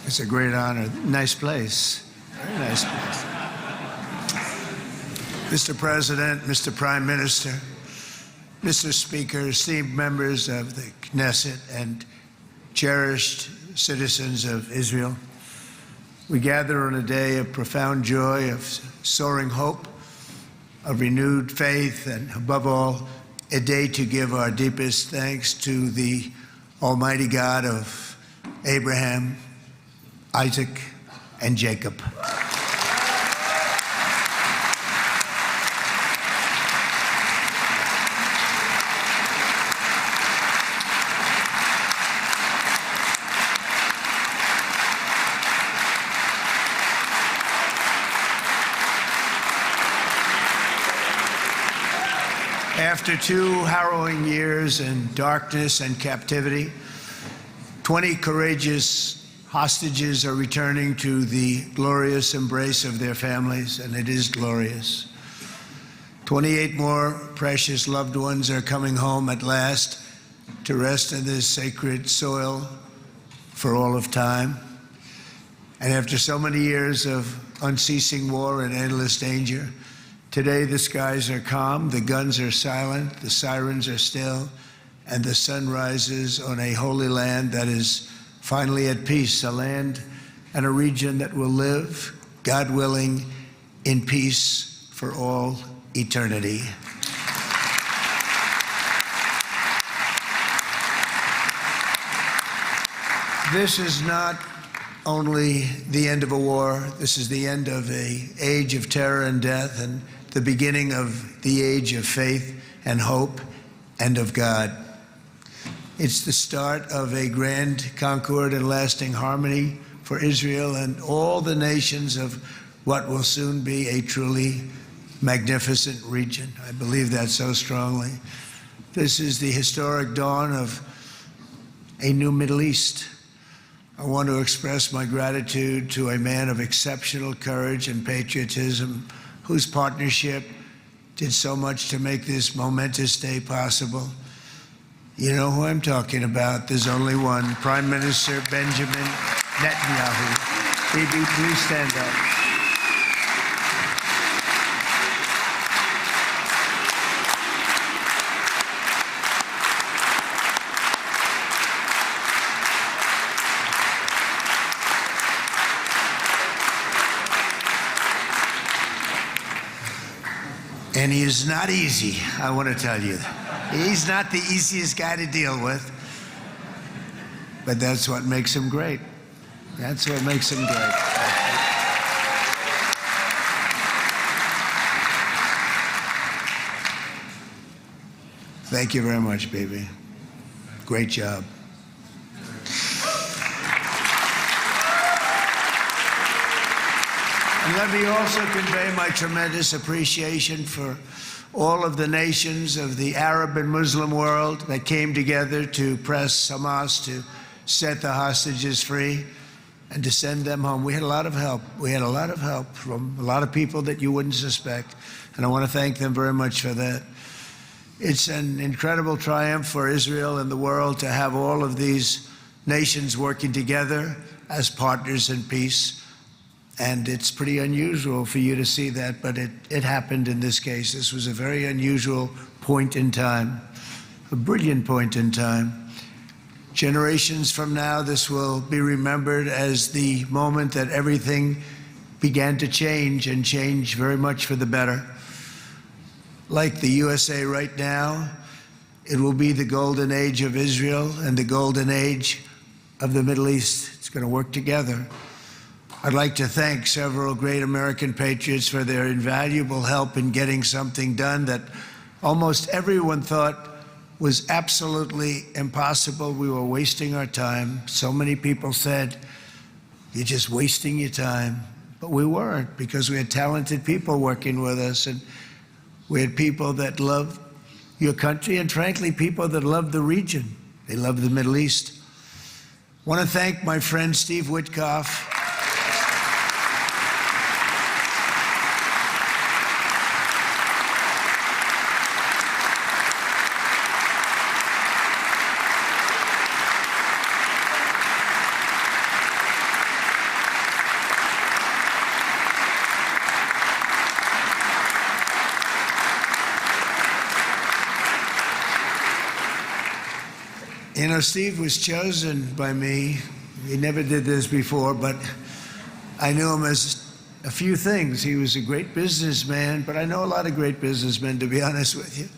It's a great honor. Nice place. Very nice place. Mr. President, Mr. Prime Minister, Mr. Speaker, esteemed members of the Knesset, and cherished citizens of Israel, we gather on a day of profound joy, of soaring hope, of renewed faith, and above all, a day to give our deepest thanks to the Almighty God of Abraham, Isaac, and Jacob. After 2 harrowing years in darkness and captivity, 20 courageous hostages are returning to the glorious embrace of their families, and it is glorious. 28 more precious loved ones are coming home at last to rest in this sacred soil for all of time. And after so many years of unceasing war and endless danger, today the skies are calm, the guns are silent, the sirens are still, and the sun rises on a holy land that is finally at peace, a land and a region that will live, God willing, in peace for all eternity. This is not only the end of a war, this is the end of an age of terror and death, and the beginning of the age of faith and hope and of God. It's the start of a grand concord and lasting harmony for Israel and all the nations of what will soon be a truly magnificent region. I believe that so strongly. This is the historic dawn of a new Middle East. I want to express my gratitude to a man of exceptional courage and patriotism, whose partnership did so much to make this momentous day possible. You know who I'm talking about. There's only one, Prime Minister Benjamin Netanyahu. Bibi, please stand up. And he is not easy, I want to tell you. He's not the easiest guy to deal with, but that's what makes him great. That's what makes him great. Thank you very much, baby. Great job. And let me also convey my tremendous appreciation for all of the nations of the Arab and Muslim world that came together to press Hamas to set the hostages free and to send them home. We had a lot of help. We had a lot of help from a lot of people that you wouldn't suspect, and I want to thank them very much for that. It's an incredible triumph for Israel and the world to have all of these nations working together as partners in peace. And it's pretty unusual for you to see that, but it happened in this case. This was a very unusual point in time, a brilliant point in time. Generations from now, this will be remembered as the moment that everything began to change, and change very much for the better. Like the USA right now, it will be the golden age of Israel and the golden age of the Middle East. It's going to work together. I'd like to thank several great American patriots for their invaluable help in getting something done that almost everyone thought was absolutely impossible. We were wasting our time. So many people said, "You're just wasting your time." But we weren't, because we had talented people working with us, and we had people that loved your country, and frankly, people that loved the region. They loved the Middle East. I want to thank my friend Steve Witkoff. You know, Steve was chosen by me. He never did this before, but I knew him as a few things. He was a great businessman, but I know a lot of great businessmen, to be honest with you.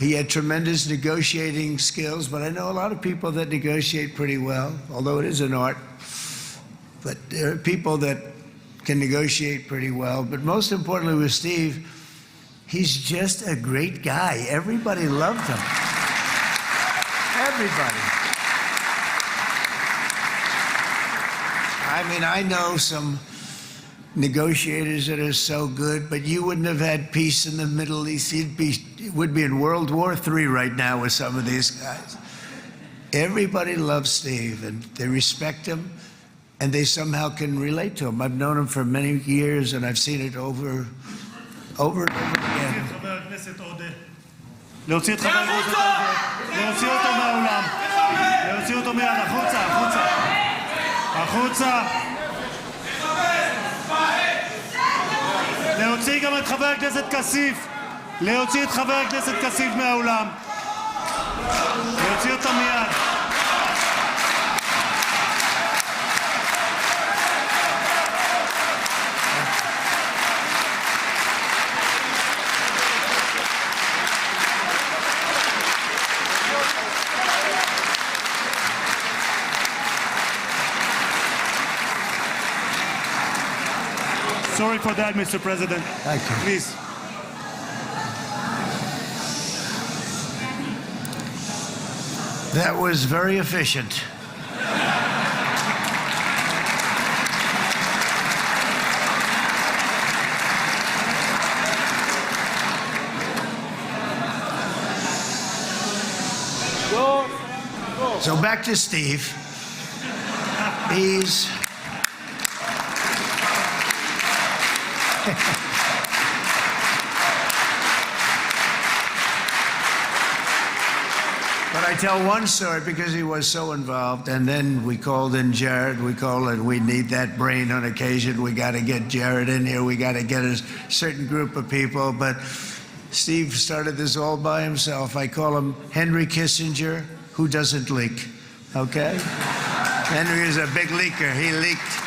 He had tremendous negotiating skills, but I know a lot of people that negotiate pretty well, although it is an art. But there are people that can negotiate pretty well. But most importantly with Steve, he's just a great guy. Everybody loved him. Everybody. I mean, I know some negotiators that are so good, but you wouldn't have had peace in the Middle East. It would be in World War III right now with some of these guys. Everybody loves Steve, and they respect him, and they somehow can relate to him. I've known him for many years, and I've seen it over and over again. להוציא את חבר הכנסת עודה, להוציא אותו מהאולם, להוציא אותו מיד, החוצה, החוצה, החוצה. להוציא גם את חבר הכנסת כסיף, להוציא את חבר הכנסת כסיף מהאולם, להוציא אותו מיד. Sorry for that, Mr. President. Thank you. Please. That was very efficient. So back to Steve. He's But I tell one story because he was so involved, and then we called in Jared. We need that brain on occasion. We got to get Jared in here. We got to get a certain group of people. But Steve started this all by himself. I call him Henry Kissinger, who doesn't leak. Okay? Henry is a big leaker. He leaked.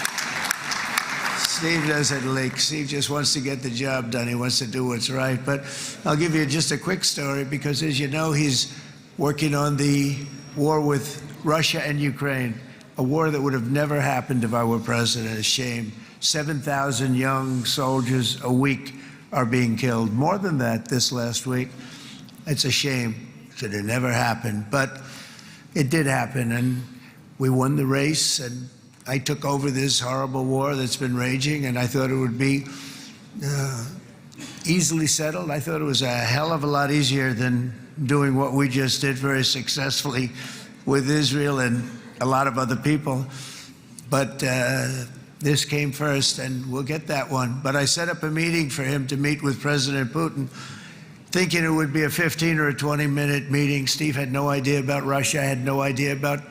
Steve doesn't leak. Steve just wants to get the job done. He wants to do what's right. But I'll give you just a quick story because, as you know, he's working on the war with Russia and Ukraine, a war that would have never happened if I were president. A shame. 7,000 young soldiers a week are being killed. More than that this last week. It's a shame that it never happened. But it did happen, and we won the race, and I took over this horrible war that's been raging, and I thought it would be easily settled. I thought it was a hell of a lot easier than doing what we just did very successfully with Israel and a lot of other people. But this came first, and we'll get that one. But I set up a meeting for him to meet with President Putin, thinking it would be a 15 or a 20-minute meeting. Steve had no idea about Russia, had no idea about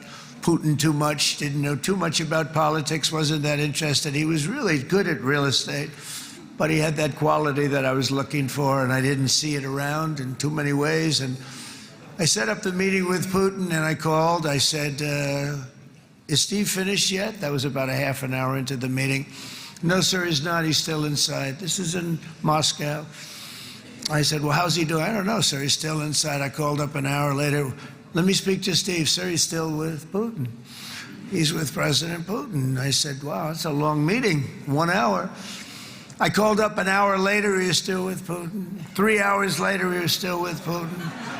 Putin too much, didn't know too much about politics, wasn't that interested. He was really good at real estate, but he had that quality that I was looking for, and I didn't see it around in too many ways. And I set up the meeting with Putin, and I called. I said, is Steve finished yet? That was about a half an hour into the meeting. No, sir, he's not. He's still inside. This is in Moscow. I said, well, how's he doing? I don't know, sir. He's still inside. I called up an hour later. Let me speak to Steve. Sir, he's still with Putin. He's with President Putin. I said, wow, that's a long meeting, 1 hour. I called up an hour later, he was still with Putin. 3 hours later, he was still with Putin.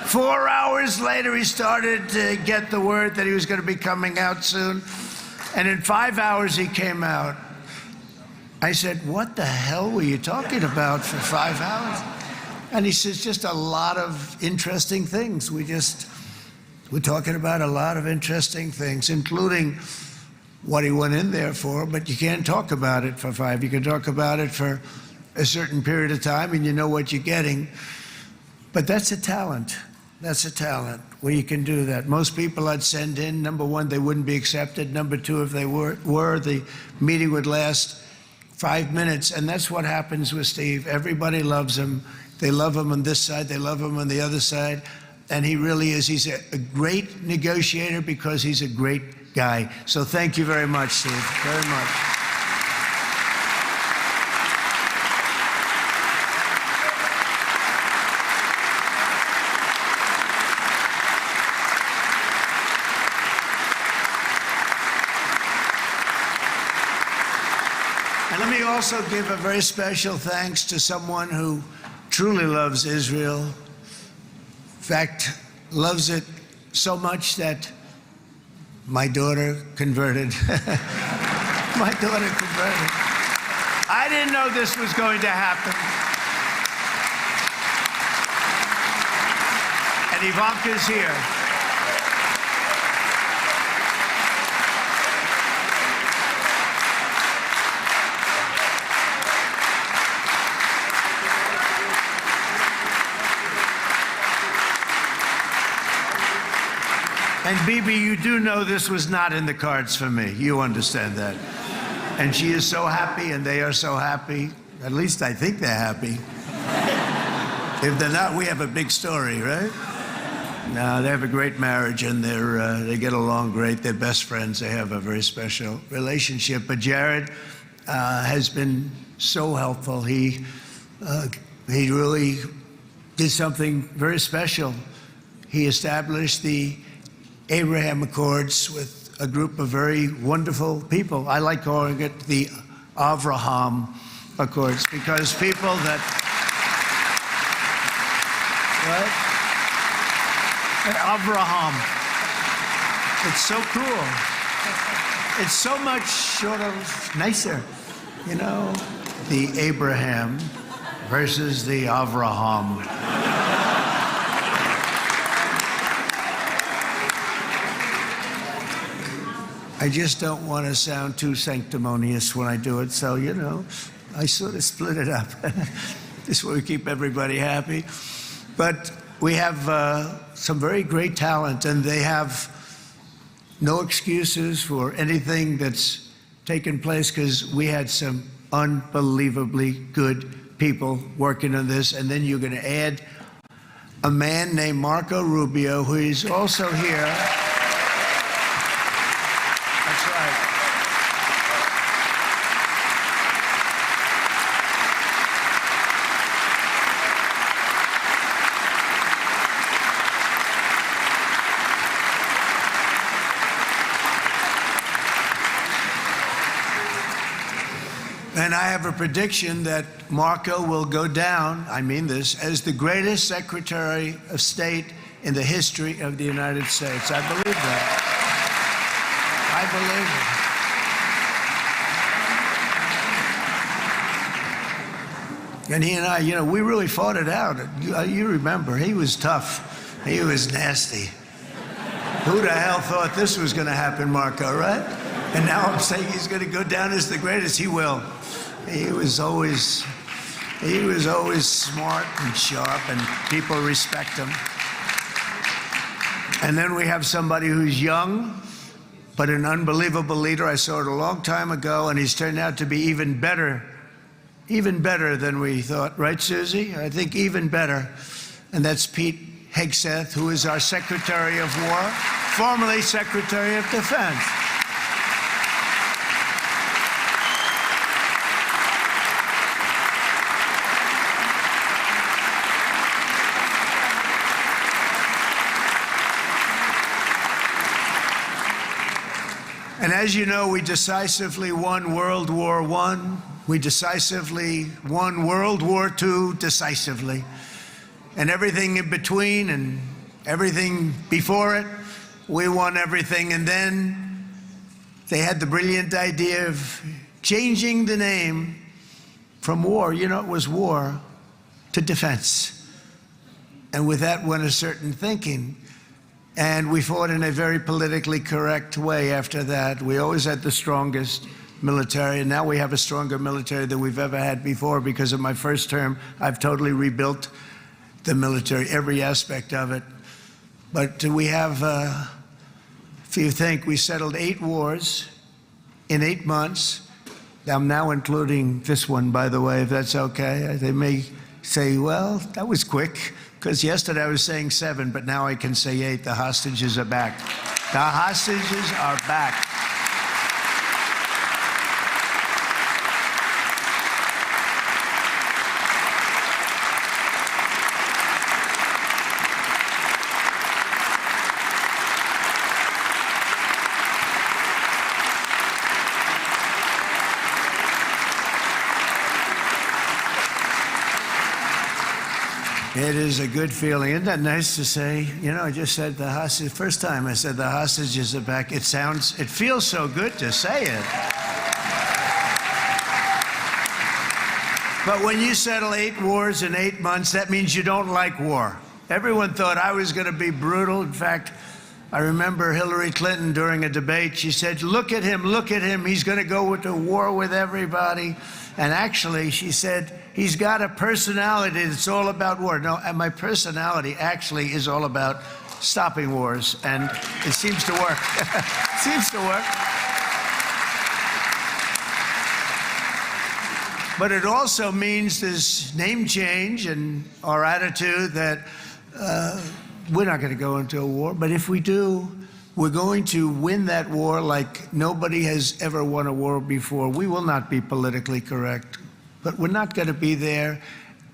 4 hours later, he started to get the word that he was going to be coming out soon. And in 5 hours, he came out. I said, what the hell were you talking about for 5 hours? And he says, just a lot of interesting things. We're talking about a lot of interesting things, including what he went in there for, but you can't talk about it for 5. You can talk about it for a certain period of time, and you know what you're getting. But that's a talent. That's a talent where you can do that. Most people I'd send in, number one, they wouldn't be accepted. Number two, if they were, the meeting would last 5 minutes, and that's what happens with Steve. Everybody loves him. They love him on this side. They love him on the other side. And he really is. He's a great negotiator because he's a great guy. So thank you very much, Steve, very much. And let me also give a very special thanks to someone who truly loves Israel. In fact, loves it so much that my daughter converted. My daughter converted. I didn't know this was going to happen. And Ivanka's here. And Bibi, you do know this was not in the cards for me. You understand that. And she is so happy, and they are so happy. At least I think they're happy. If they're not, we have a big story, right? No, they have a great marriage, and they get along great. They're best friends. They have a very special relationship. But Jared has been so helpful. He really did something very special. He established the Abraham Accords with a group of very wonderful people. I like calling it the Avraham Accords because people that, what? Avraham. It's so cool. It's so much sort of nicer, you know, the Abraham versus the Avraham. I just don't want to sound too sanctimonious when I do it, so, you know, I sort of split it up. This way we keep everybody happy. But we have some very great talent, and they have no excuses for anything that's taken place because we had some unbelievably good people working on this. And then you're going to add a man named Marco Rubio, who is also here. That's right. And I have a prediction that Marco will go down, I mean this, as the greatest Secretary of State in the history of the United States. I believe that. I believe it. And he and I, you know, we really fought it out. You remember, he was tough. He was nasty. Who the hell thought this was going to happen, Marco, right? And now I'm saying he's going to go down as the greatest. He will. He was always smart and sharp, and people respect him. And then we have somebody who's young, but an unbelievable leader. I saw it a long time ago, and he's turned out to be even better than we thought. Right, Susie? I think even better. And that's Pete Hegseth, who is our Secretary of War, formerly Secretary of Defense. And as you know, we decisively won World War I. We decisively won World War II decisively. And everything in between and everything before it, we won everything. And then they had the brilliant idea of changing the name from war, you know, it was war, to defense. And with that went a certain thinking. And we fought in a very politically correct way after that. We always had the strongest military, and now we have a stronger military than we've ever had before. Because of my first term, I've totally rebuilt the military, every aspect of it. But we have, if you think, we settled 8 wars in 8 months. I'm now including this one, by the way, if that's okay. They may say, well, that was quick, Because yesterday I was saying 7, but now I can say 8. The hostages are back. The hostages are back. It is a good feeling. Isn't that nice to say? You know, I just said the hostage, first time I said the hostages are back. It feels so good to say it. But when you settle 8 wars in 8 months, that means you don't like war. Everyone thought I was going to be brutal. In fact, I remember Hillary Clinton during a debate, she said, look at him, he's going to go to war with everybody. And actually, she said, he's got a personality that's all about war. No, and my personality actually is all about stopping wars, and it seems to work. It seems to work. But it also means this name change and our attitude that we're not going to go into a war, but if we do, we're going to win that war like nobody has ever won a war before. We will not be politically correct, but we're not going to be there.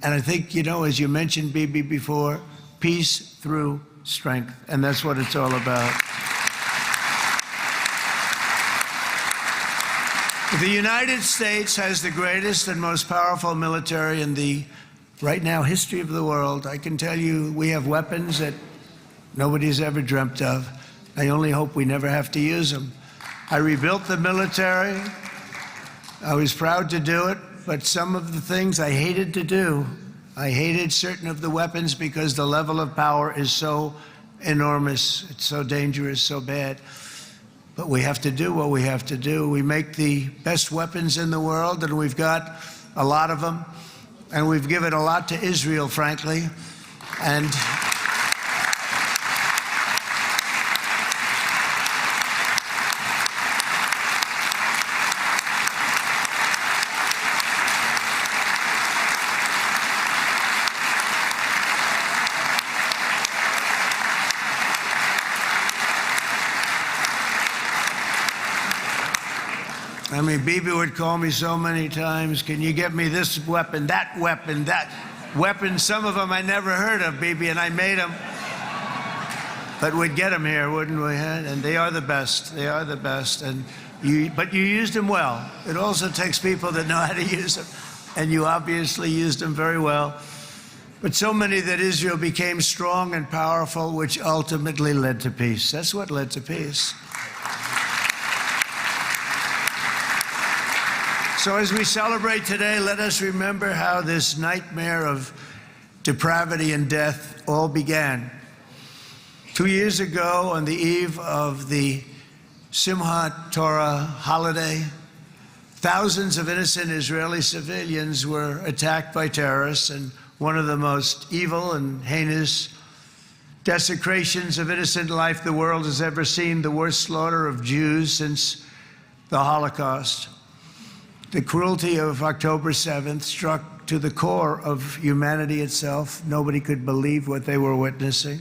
And I think, you know, as you mentioned, Bibi, before, peace through strength. And that's what it's all about. The United States has the greatest and most powerful military in the, right now, history of the world. I can tell you we have weapons that nobody's ever dreamt of. I only hope we never have to use them. I rebuilt the military. I was proud to do it, but some of the things I hated to do. I hated certain of the weapons because the level of power is so enormous. It's so dangerous, so bad. But we have to do what we have to do. We make the best weapons in the world, and we've got a lot of them. And we've given a lot to Israel, frankly. And I mean, Bibi would call me so many times, can you get me this weapon, that weapon, that weapon? Some of them I never heard of, Bibi, and I made them. But we'd get them here, wouldn't we? And they are the best. They are the best. But you used them well. It also takes people that know how to use them. And you obviously used them very well. But so many that Israel became strong and powerful, which ultimately led to peace. That's what led to peace. So as we celebrate today, let us remember how this nightmare of depravity and death all began. 2 years ago, on the eve of the Simchat Torah holiday, thousands of innocent Israeli civilians were attacked by terrorists, and one of the most evil and heinous desecrations of innocent life the world has ever seen, the worst slaughter of Jews since the Holocaust. The cruelty of October 7th struck to the core of humanity itself. Nobody could believe what they were witnessing.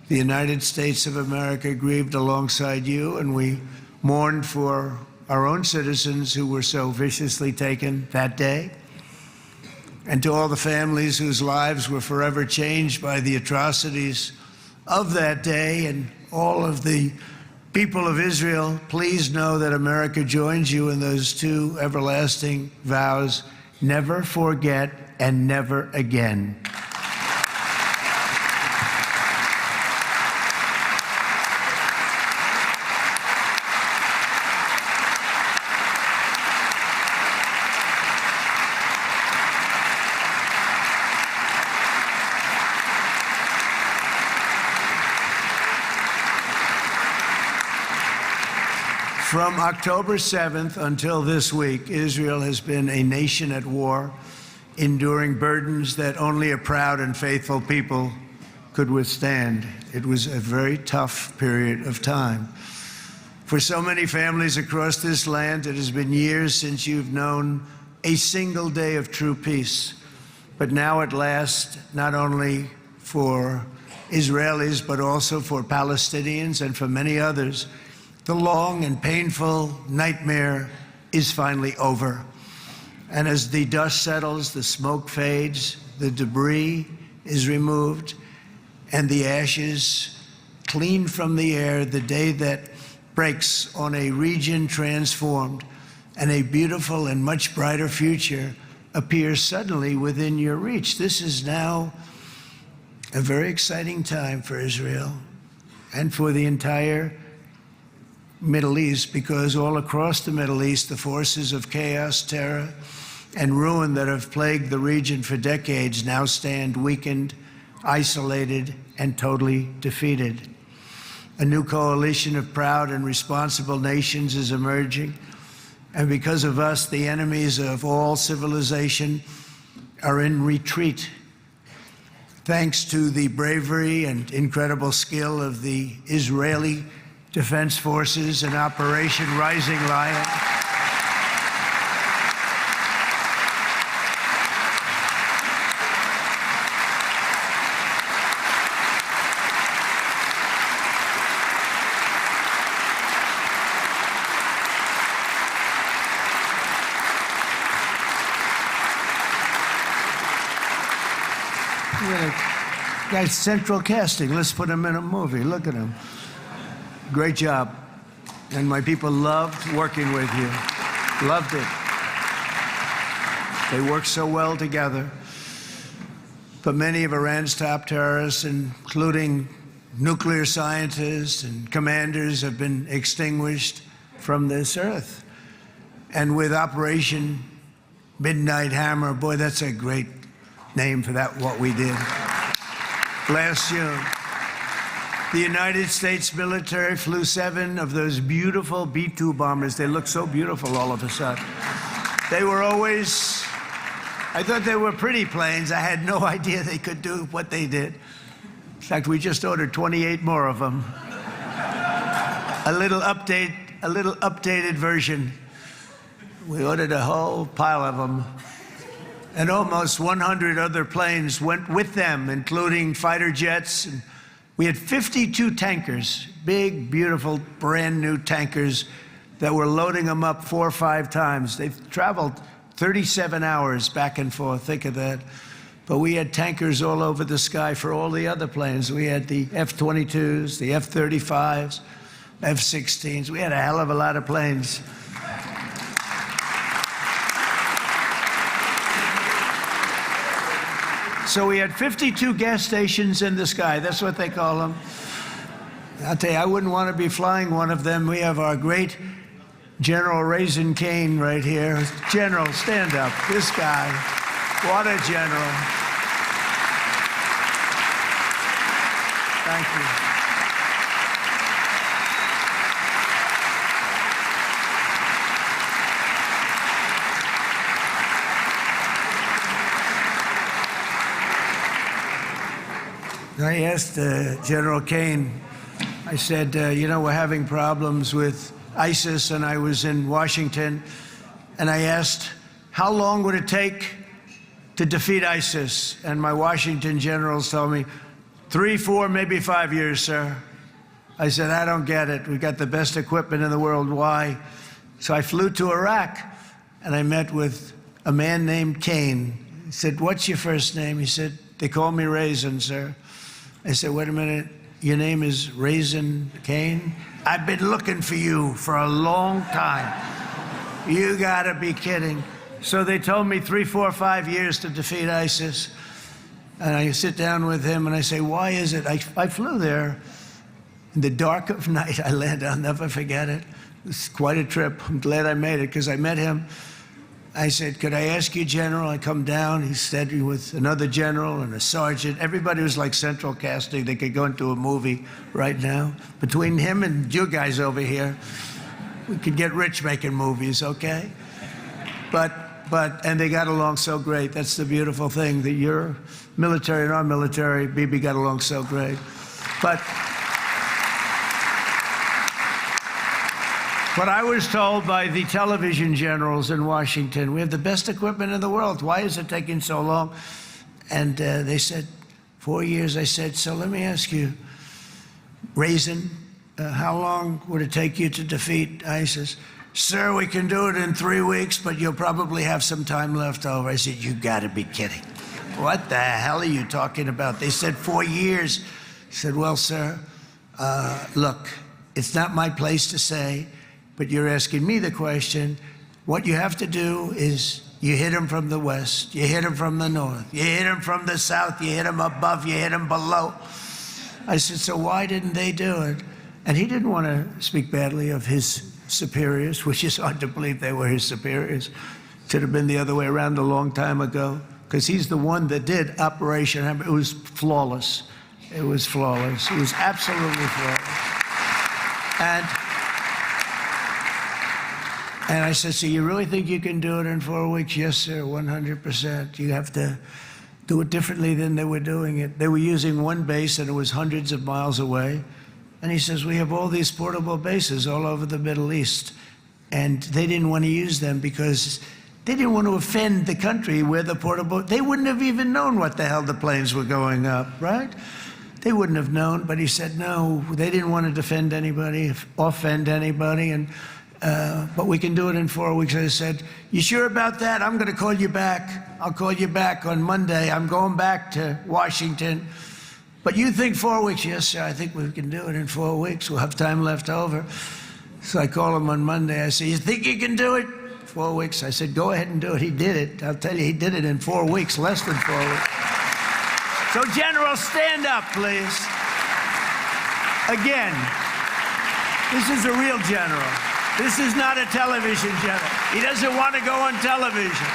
The United States of America grieved alongside you, and we mourned for our own citizens who were so viciously taken that day. And to all the families whose lives were forever changed by the atrocities of that day, and all of the people of Israel, please know that America joins you in those two everlasting vows: never forget and never again. From October 7th until this week, Israel has been a nation at war, enduring burdens that only a proud and faithful people could withstand. It was a very tough period of time. For so many families across this land, it has been years since you've known a single day of true peace. But now at last, not only for Israelis, but also for Palestinians and for many others. The long and painful nightmare is finally over. And as the dust settles, the smoke fades, the debris is removed, and the ashes cleaned from the air, the day that breaks on a region transformed, and a beautiful and much brighter future appears suddenly within your reach. This is now a very exciting time for Israel and for the entire Middle East, because all across the Middle East, the forces of chaos, terror, and ruin that have plagued the region for decades now stand weakened, isolated, and totally defeated. A new coalition of proud and responsible nations is emerging, and because of us, the enemies of all civilization are in retreat. Thanks to the bravery and incredible skill of the Israeli Defense Forces and Operation Rising Lion, guy's central casting. Let's put him in a movie. Look at him. Great job. And my people loved working with you. Loved it. They worked so well together. But many of Iran's top terrorists, including nuclear scientists and commanders, have been extinguished from this earth. And with Operation Midnight Hammer, boy, that's a great name for that, what we did. Last June, the United States military flew 7 of those beautiful B-2 bombers. They look so beautiful all of a sudden. They were always, I thought they were pretty planes. I had no idea they could do what they did. In fact, we just ordered 28 more of them. A little updated version. We ordered a whole pile of them. And almost 100 other planes went with them, including fighter jets. And we had 52 tankers, big, beautiful, brand new tankers that were loading them up 4 or 5 times. They've traveled 37 hours back and forth, think of that. But we had tankers all over the sky for all the other planes. We had the F-22s, the F-35s, F-16s. We had a hell of a lot of planes. So we had 52 gas stations in the sky. That's what they call them. I'll tell you, I wouldn't want to be flying one of them. We have our great General Raisin Cain right here. General, stand up. This guy, what a general. Thank you. I asked General Cain, I said, you know, we're having problems with ISIS, and I was in Washington, and I asked, how long would it take to defeat ISIS? And my Washington generals told me, 3, 4, maybe 5 years, sir. I said, I don't get it. We got the best equipment in the world. Why? So I flew to Iraq, and I met with a man named Cain. He said, what's your first name? He said, they call me Raisin, sir. I said, wait a minute, your name is Raisin Cain? I've been looking for you for a long time. You gotta be kidding. So they told me 3, 4, 5 years to defeat ISIS. And I sit down with him and I say, why is it? I flew there in the dark of night. I landed, I'll never forget it. It's quite a trip. I'm glad I made it because I met him. I said, could I ask you, General? I come down. He said with another general and a sergeant. Everybody was like central casting. They could go into a movie right now. Between him and you guys over here, we could get rich making movies, okay? And they got along so great. That's the beautiful thing, that your military and our military, Bibi, got along so great. But I was told by the television generals in Washington, we have the best equipment in the world. Why is it taking so long? And they said, 4 years. I said, so let me ask you, Raisin, how long would it take you to defeat ISIS? Sir, we can do it in 3 weeks, but you'll probably have some time left over. I said, you gotta be kidding. What the hell are you talking about? They said 4 years. I said, well, sir, look, it's not my place to say, but you're asking me the question. What you have to do is you hit him from the west, you hit him from the north, you hit him from the south, you hit him above, you hit him below. I said, so why didn't they do it? And he didn't want to speak badly of his superiors, which is hard to believe they were his superiors. Should have been the other way around a long time ago, because he's the one that did Operation Hammer. It was flawless. It was flawless. It was absolutely flawless. And I said, so you really think you can do it in 4 weeks? Yes, sir, 100%. You have to do it differently than they were doing it. They were using one base and it was hundreds of miles away. And he says, we have all these portable bases all over the Middle East. And they didn't want to use them because they didn't want to offend the country where the portable, they wouldn't have even known what the hell the planes were going up, right? They wouldn't have known, but he said, no, they didn't want to defend anybody, offend anybody, and but we can do it in 4 weeks. I said, you sure about that? I'm going to call you back. I'll call you back on Monday. I'm going back to Washington. But you think 4 weeks? Yes, sir, I think we can do it in 4 weeks. We'll have time left over. So I call him on Monday. I said, you think you can do it? 4 weeks. I said, go ahead and do it. He did it. I'll tell you, he did it in 4 weeks, less than 4 weeks. So, General, stand up, please. Again, this is a real general. This is not a television general. He doesn't want to go on television.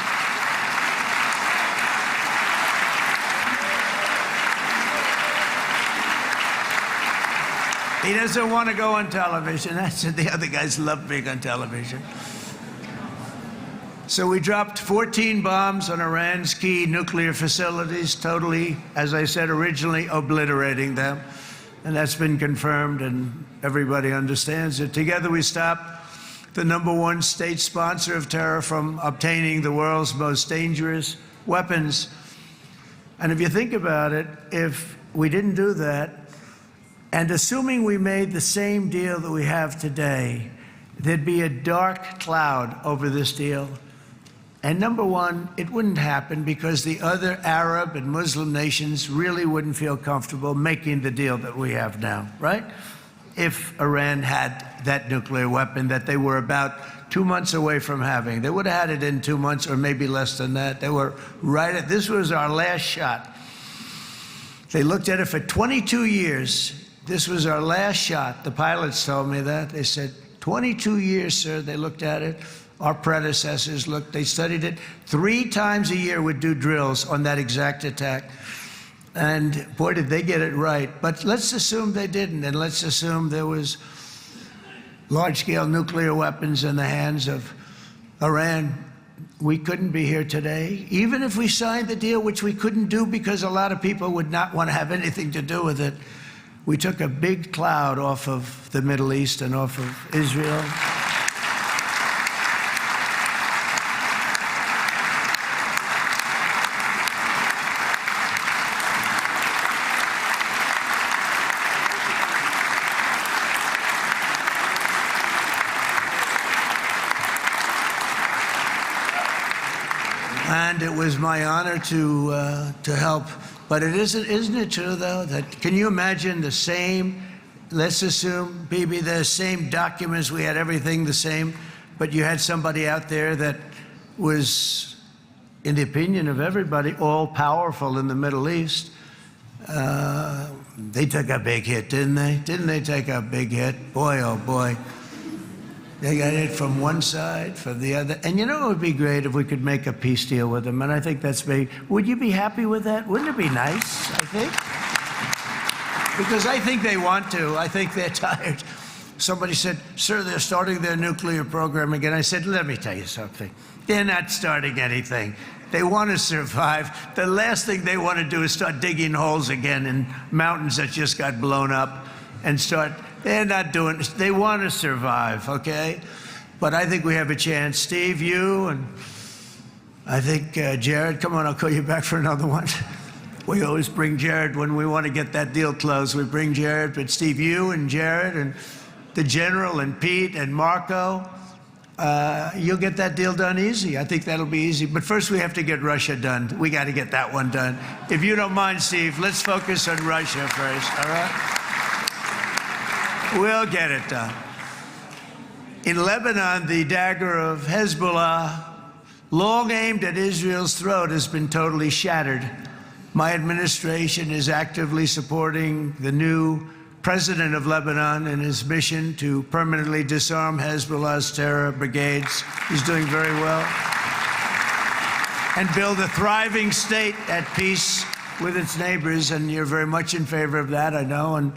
He doesn't want to go on television. That's it. The other guys love being on television. So we dropped 14 bombs on Iran's key nuclear facilities, totally, as I said originally, obliterating them. And that's been confirmed, and everybody understands it. Together we stopped the #1 state sponsor of terror from obtaining the world's most dangerous weapons. And if you think about it, if we didn't do that, and assuming we made the same deal that we have today, there'd be a dark cloud over this deal. And #1, it wouldn't happen because the other Arab and Muslim nations really wouldn't feel comfortable making the deal that we have now, right? If Iran had that nuclear weapon that they were about 2 months away from having. They would have had it in 2 months or maybe less than that. They were right at, this was our last shot. They looked at it for 22 years. This was our last shot. The pilots told me that. They said, 22 years, sir, they looked at it. Our predecessors looked, they studied it. 3 times a year would do drills on that exact attack. And boy, did they get it right. But let's assume they didn't, and let's assume there was large-scale nuclear weapons in the hands of Iran. We couldn't be here today. Even if we signed the deal, which we couldn't do because a lot of people would not want to have anything to do with it, we took a big cloud off of the Middle East and off of Israel. And it was my honor to help. But isn't it true, though, that can you imagine the same, let's assume, Bibi, the same documents, we had everything the same, but you had somebody out there that was, in the opinion of everybody, all-powerful in the Middle East. They took a big hit, didn't they? Didn't they take a big hit? Boy, oh boy. They got hit from one side, from the other. And you know it would be great if we could make a peace deal with them, and I think that's big. Would you be happy with that? Wouldn't it be nice, I think? Because I think they want to. I think they're tired. Somebody said, sir, they're starting their nuclear program again. I said, let me tell you something. They're not starting anything. They want to survive. The last thing they want to do is start digging holes again in mountains that just got blown up and start. They're not doing it. They want to survive, okay? But I think we have a chance. Steve, you, and I think Jared, come on, I'll call you back for another one. We always bring Jared when we want to get that deal closed. We bring Jared, but Steve, you and Jared and the General and Pete and Marco, you'll get that deal done easy. I think that'll be easy. But first we have to get Russia done. We got to get that one done. If you don't mind, Steve, let's focus on Russia first, all right? We'll get it done. In Lebanon, the dagger of Hezbollah, long aimed at Israel's throat, has been totally shattered. My administration is actively supporting the new president of Lebanon in his mission to permanently disarm Hezbollah's terror brigades. He's doing very well. And build a thriving state at peace with its neighbors. And you're very much in favor of that, I know. And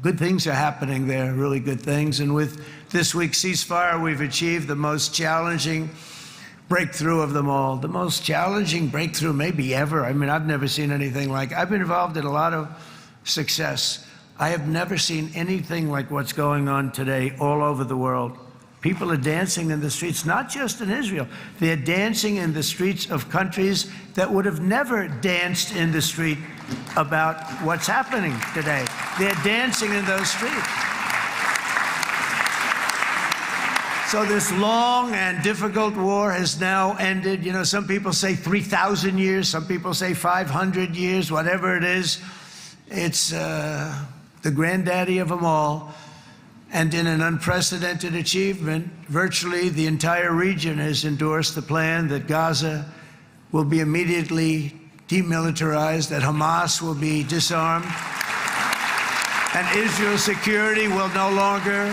good things are happening there, really good things. And with this week's ceasefire, we've achieved the most challenging breakthrough of them all. The most challenging breakthrough maybe ever. I mean, I've never seen anything like it. I've been involved in a lot of success. I have never seen anything like what's going on today all over the world. People are dancing in the streets, not just in Israel. They're dancing in the streets of countries that would have never danced in the street about what's happening today. They're dancing in those streets. So this long and difficult war has now ended. You know, some people say 3,000 years, some people say 500 years, whatever it is. It's the granddaddy of them all. And in an unprecedented achievement, virtually the entire region has endorsed the plan that Gaza will be immediately demilitarized, that Hamas will be disarmed, and Israel's security will no longer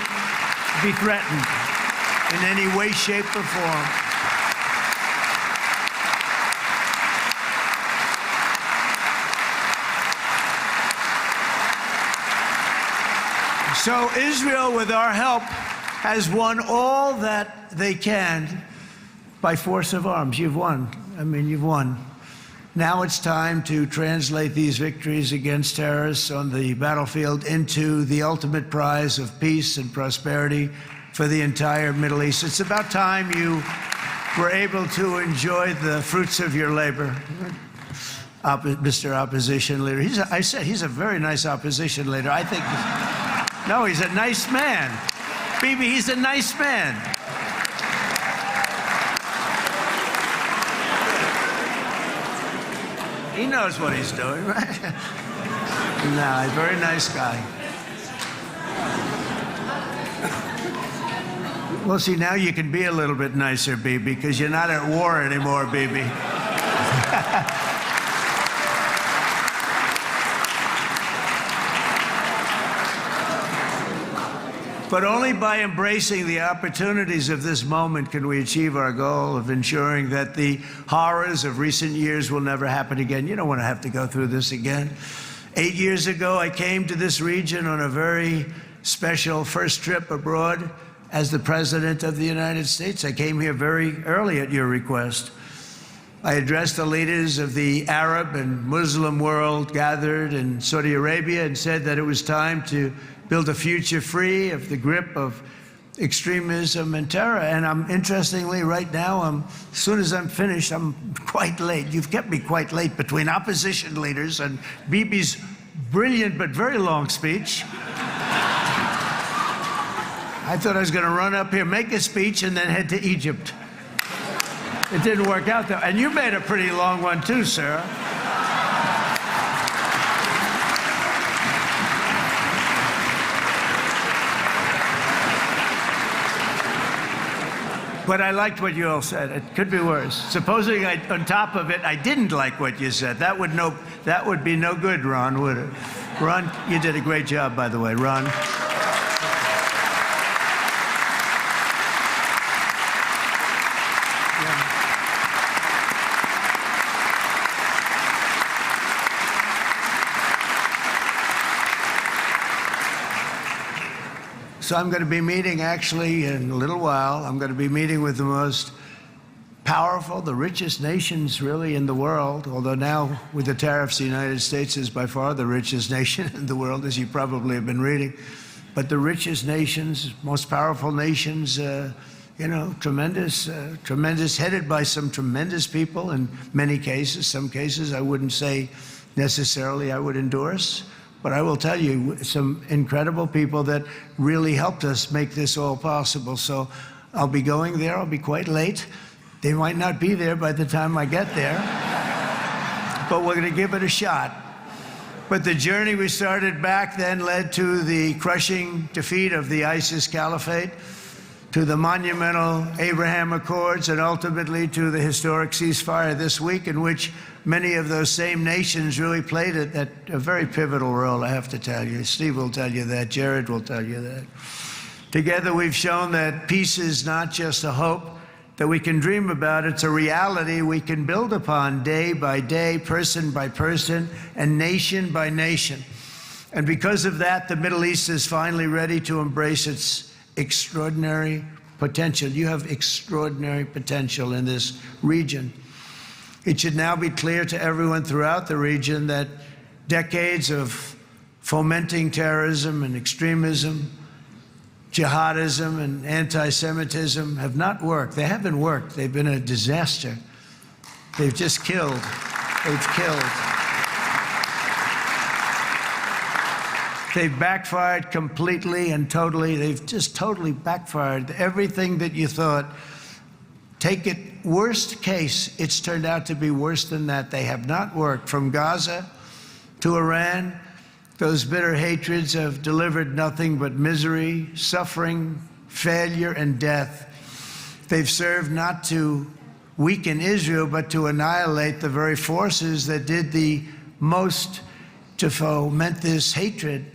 be threatened in any way, shape, or form. So Israel, with our help, has won all that they can by force of arms. You've won. I mean, you've won. Now it's time to translate these victories against terrorists on the battlefield into the ultimate prize of peace and prosperity for the entire Middle East. It's about time you were able to enjoy the fruits of your labor. Mr. Opposition Leader. I said he's a very nice opposition leader. I think... No, he's a nice man. Bibi, he's a nice man. He knows what he's doing, right? No, he's a very nice guy. Well, see, now you can be a little bit nicer, Bibi, because you're not at war anymore, Bibi. But only by embracing the opportunities of this moment can we achieve our goal of ensuring that the horrors of recent years will never happen again. You don't want to have to go through this again. 8 years ago, I came to this region on a very special first trip abroad as the President of the United States. I came here very early at your request. I addressed the leaders of the Arab and Muslim world gathered in Saudi Arabia and said that it was time to build a future free of the grip of extremism and terror. And interestingly, right now, as soon as I'm finished, I'm quite late. You've kept me quite late between opposition leaders and Bibi's brilliant but very long speech. I thought I was going to run up here, make a speech, and then head to Egypt. It didn't work out, though. And you made a pretty long one, too, Sarah. But I liked what you all said. It could be worse. Supposing on top of it, I didn't like what you said. That would be no good, Ron, would it? Ron, you did a great job, by the way, Ron. So I'm going to be meeting, actually, in a little while, I'm going to be meeting with the most powerful, the richest nations, really, in the world. Although now, with the tariffs, the United States is by far the richest nation in the world, as you probably have been reading. But the richest nations, most powerful nations tremendous, headed by some tremendous people in many cases. Some cases I wouldn't say necessarily I would endorse, but I will tell you some incredible people that really helped us make this all possible. So I'll be going there. I'll be quite late. They might not be there by the time I get there, but we're going to give it a shot. But the journey we started back then led to the crushing defeat of the ISIS caliphate, to the monumental Abraham Accords, and ultimately to the historic ceasefire this week, in which many of those same nations really played a very pivotal role, I have to tell you. Steve will tell you that. Jared will tell you that. Together, we've shown that peace is not just a hope that we can dream about. It's a reality we can build upon day by day, person by person, and nation by nation. And because of that, the Middle East is finally ready to embrace its extraordinary potential. You have extraordinary potential in this region. It should now be clear to everyone throughout the region that decades of fomenting terrorism and extremism, jihadism and anti-Semitism have not worked. They haven't worked. They've been a disaster. They've just killed. They've killed. They've backfired completely and totally. They've just totally backfired. Everything that you thought, take it worst case, it's turned out to be worse than that. They have not worked. From Gaza to Iran, those bitter hatreds have delivered nothing but misery, suffering, failure, and death. They've served not to weaken Israel, but to annihilate the very forces that did the most to foment this hatred.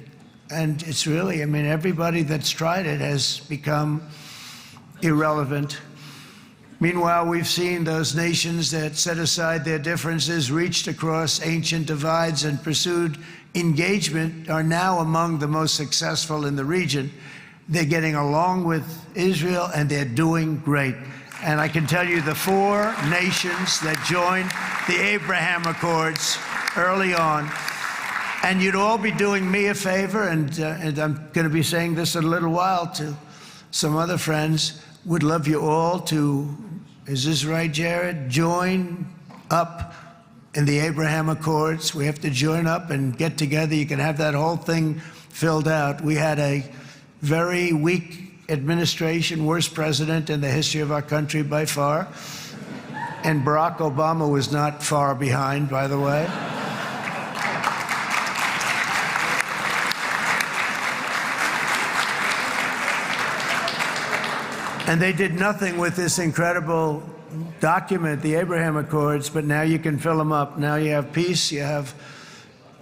And it's really, everybody that's tried it has become irrelevant. Meanwhile, we've seen those nations that set aside their differences, reached across ancient divides, and pursued engagement are now among the most successful in the region. They're getting along with Israel, and they're doing great. And I can tell you the 4 nations that joined the Abraham Accords early on, and you'd all be doing me a favor, and I'm going to be saying this in a little while to some other friends, would love you all to, is this right, Jared? Join up in the Abraham Accords. We have to join up and get together. You can have that whole thing filled out. We had a very weak administration, worst president in the history of our country by far. And Barack Obama was not far behind, by the way. And they did nothing with this incredible document, the Abraham Accords, but now you can fill them up. Now you have peace, you have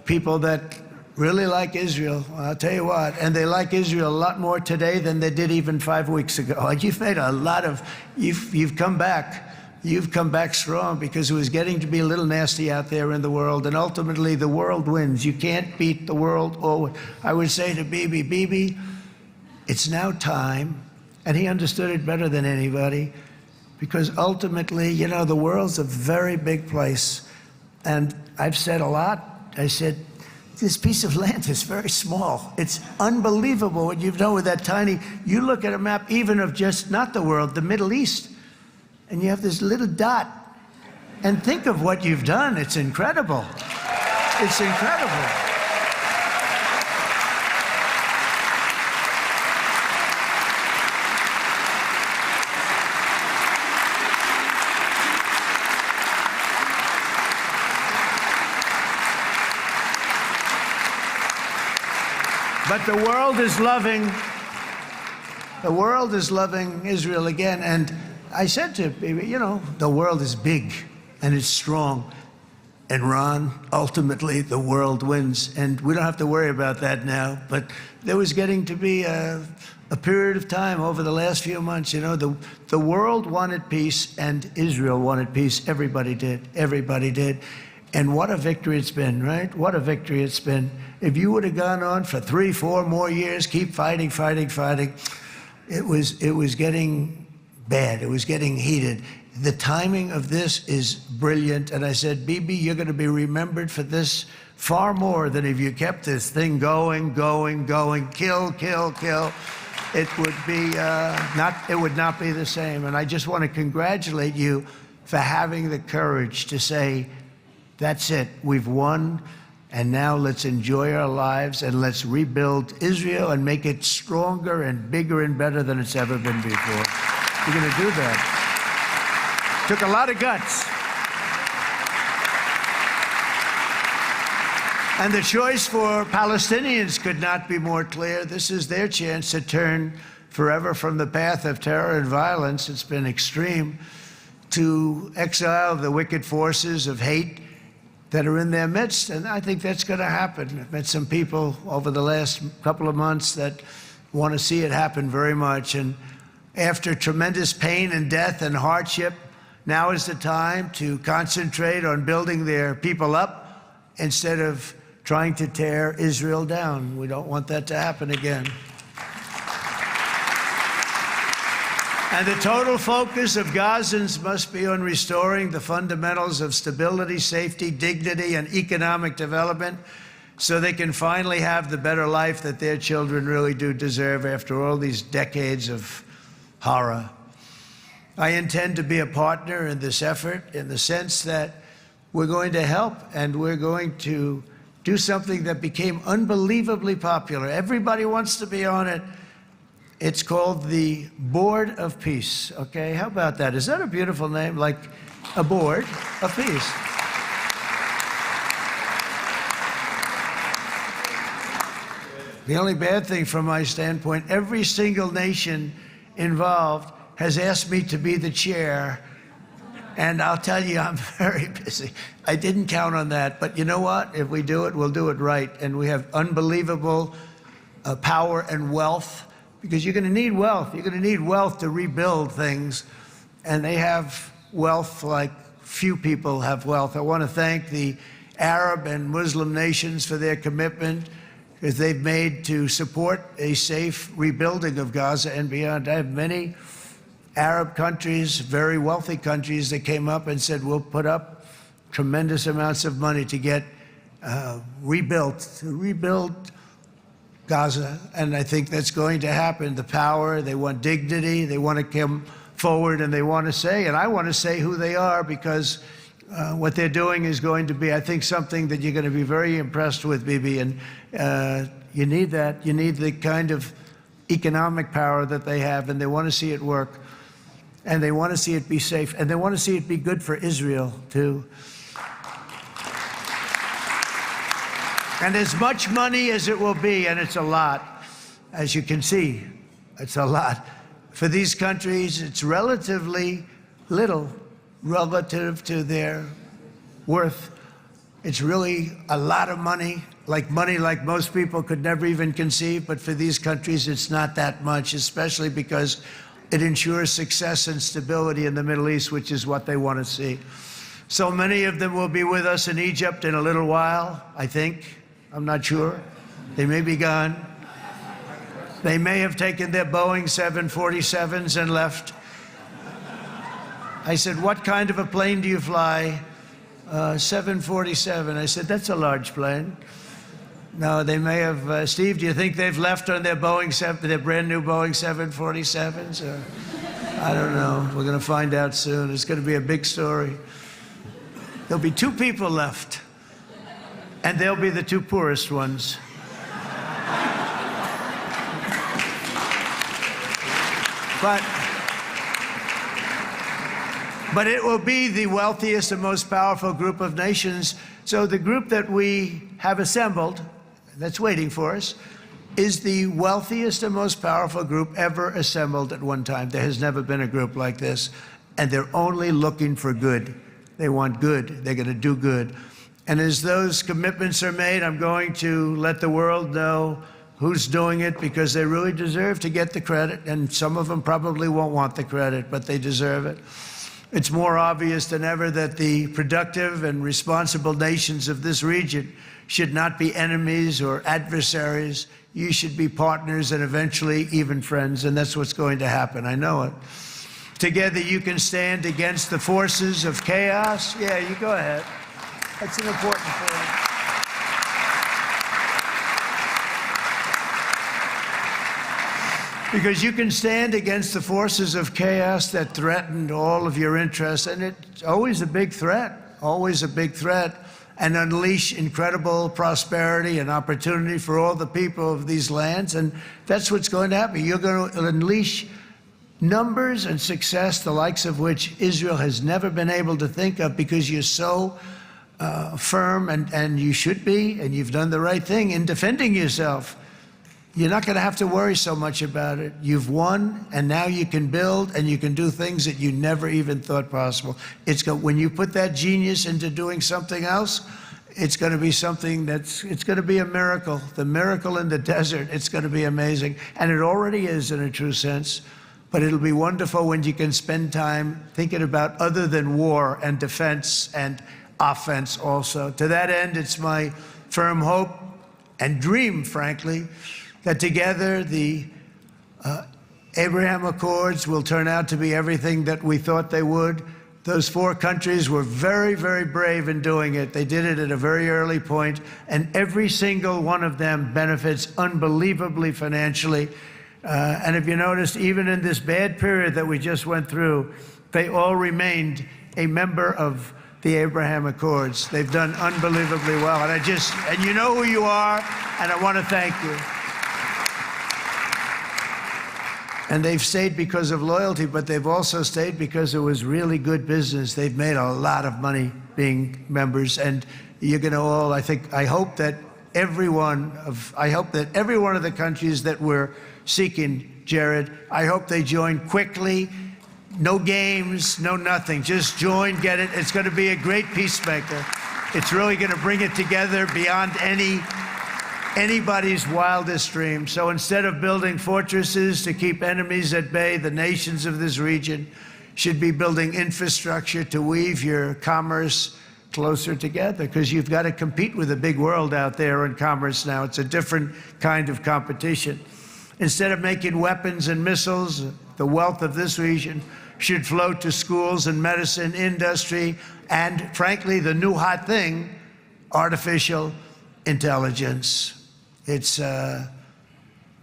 people that really like Israel. I'll tell you what, and they like Israel a lot more today than they did even 5 weeks ago. You've made a lot of, you've come back. You've come back strong, because it was getting to be a little nasty out there in the world, and ultimately the world wins. You can't beat the world always. I would say to Bibi, it's now time. And he understood it better than anybody, because ultimately, the world's a very big place. And I've said a lot. I said, this piece of land is very small. It's unbelievable what you've done with that tiny, you look at a map even of just, not the world, the Middle East, and you have this little dot. And think of what you've done. It's incredible. It's incredible. But the world is loving Israel again. And I said to people, the world is big and it's strong. And Ron, ultimately, the world wins. And we don't have to worry about that now. But there was getting to be a period of time over the last few months, the world wanted peace and Israel wanted peace. Everybody did. Everybody did. And what a victory it's been, right? What a victory it's been. If you would have gone on for 3, 4 more years, keep fighting, it was getting bad. It was getting heated. The timing of this is brilliant. And I said, Bibi, you're going to be remembered for this far more than if you kept this thing going, kill. it would not be the same. And I just want to congratulate you for having the courage to say, that's it, we've won, and now let's enjoy our lives and let's rebuild Israel and make it stronger and bigger and better than it's ever been before. You're going to do that. Took a lot of guts. And the choice for Palestinians could not be more clear. This is their chance to turn forever from the path of terror and violence. It's been extreme, to exile the wicked forces of hate that are in their midst. And I think that's going to happen. I've met some people over the last couple of months that want to see it happen very much. And after tremendous pain and death and hardship, now is the time to concentrate on building their people up instead of trying to tear Israel down. We don't want that to happen again. And the total focus of Gazans must be on restoring the fundamentals of stability, safety, dignity, and economic development so they can finally have the better life that their children really do deserve after all these decades of horror. I intend to be a partner in this effort in the sense that we're going to help and we're going to do something that became unbelievably popular. Everybody wants to be on it. It's called the Board of Peace, okay? How about that? Is that a beautiful name? Like a board of peace. The only bad thing from my standpoint, every single nation involved has asked me to be the chair, and I'll tell you, I'm very busy. I didn't count on that, but you know what? If we do it, we'll do it right. And we have unbelievable power and wealth, because you're going to need wealth. You're going to need wealth to rebuild things, and they have wealth like few people have wealth. I want to thank the Arab and Muslim nations for their commitment that they've made to support a safe rebuilding of Gaza and beyond. I have many Arab countries, very wealthy countries, that came up and said, we'll put up tremendous amounts of money to get to rebuild Gaza. And I think that's going to happen. The power, they want dignity, they want to come forward, and they want to say, and I want to say who they are, because what they're doing is going to be, I think, something that you're going to be very impressed with, Bibi. And you need that. You need the kind of economic power that they have, and they want to see it work. And they want to see it be safe, and they want to see it be good for Israel, too. And as much money as it will be, and it's a lot, as you can see, it's a lot. For these countries, it's relatively little relative to their worth. It's really a lot of money like most people could never even conceive, but for these countries, it's not that much, especially because it ensures success and stability in the Middle East, which is what they want to see. So many of them will be with us in Egypt in a little while, I think. I'm not sure. They may be gone. They may have taken their Boeing 747s and left. I said, what kind of a plane do you fly? 747. I said, that's a large plane. No, they may have. Steve, do you think they've left on their their brand new Boeing 747s? Or, I don't know. We're going to find out soon. It's going to be a big story. There'll be 2 people left, and they'll be the 2 poorest ones. But it will be the wealthiest and most powerful group of nations. So the group that we have assembled, that's waiting for us, is the wealthiest and most powerful group ever assembled at one time. There has never been a group like this, and they're only looking for good. They want good. They're going to do good. And as those commitments are made, I'm going to let the world know who's doing it, because they really deserve to get the credit, and some of them probably won't want the credit, but they deserve it. It's more obvious than ever that the productive and responsible nations of this region should not be enemies or adversaries. You should be partners and eventually even friends, and that's what's going to happen. I know it. Together you can stand against the forces of chaos. Yeah, you go ahead. That's an important point. Because you can stand against the forces of chaos that threaten all of your interests, and it's always a big threat, and unleash incredible prosperity and opportunity for all the people of these lands, and that's what's going to happen. You're going to unleash numbers and success, the likes of which Israel has never been able to think of, because you're so firm, and you should be, and you've done the right thing in defending yourself. You're not going to have to worry so much about it. You've won, and now you can build, and you can do things that you never even thought possible. When you put that genius into doing something else, it's going to be something it's going to be a miracle. The miracle in the desert, it's going to be amazing. And it already is in a true sense. But it'll be wonderful when you can spend time thinking about other than war and defense and offense also. To that end, it's my firm hope and dream, frankly, that together the Abraham Accords will turn out to be everything that we thought they would. Those 4 countries were very, very brave in doing it. They did it at a very early point, and every single one of them benefits unbelievably financially. And if you notice, even in this bad period that we just went through, they all remained a member of the Abraham Accords. They've done unbelievably well. And you know who you are, and I want to thank you. And they've stayed because of loyalty, but they've also stayed because it was really good business. They've made a lot of money being members, and you're going to all, I hope that every one of the countries that we're seeking, Jared, I hope they join quickly. No games, no nothing. Just join, get it. It's going to be a great peacemaker. It's really going to bring it together beyond anybody's wildest dream. So instead of building fortresses to keep enemies at bay, the nations of this region should be building infrastructure to weave your commerce closer together, because you've got to compete with the big world out there in commerce now. It's a different kind of competition. Instead of making weapons and missiles, the wealth of this region should flow to schools and medicine, industry, and frankly, the new hot thing, artificial intelligence. It's a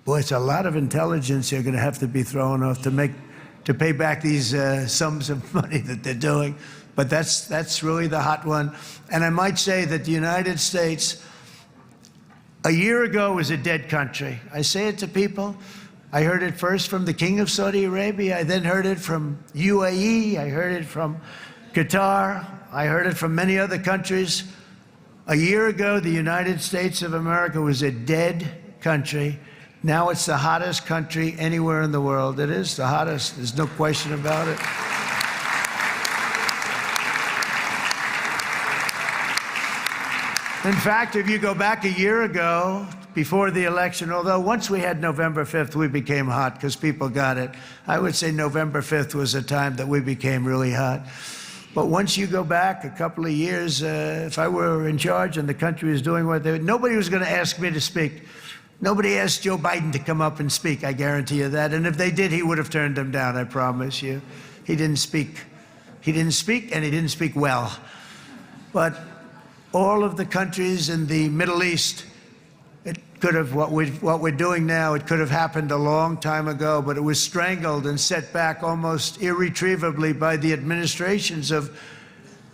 lot of intelligence you're going to have to be thrown off to pay back these sums of money that they're doing. But that's really the hot one. And I might say that the United States, a year ago, was a dead country. I say it to people. I heard it first from the King of Saudi Arabia. I then heard it from UAE. I heard it from Qatar. I heard it from many other countries. A year ago, the United States of America was a dead country. Now it's the hottest country anywhere in the world. It is the hottest. There's no question about it. In fact, if you go back a year ago, before the election, although once we had November 5th, we became hot because people got it. I would say November 5th was a time that we became really hot. But once you go back a couple of years, if I were in charge and the country was doing what they were, nobody was going to ask me to speak. Nobody asked Joe Biden to come up and speak, I guarantee you that. And if they did, he would have turned them down, I promise you. He didn't speak. He didn't speak, and he didn't speak well. But all of the countries in the Middle East, it could have, what we're doing now, it could have happened a long time ago, but it was strangled and set back almost irretrievably by the administrations of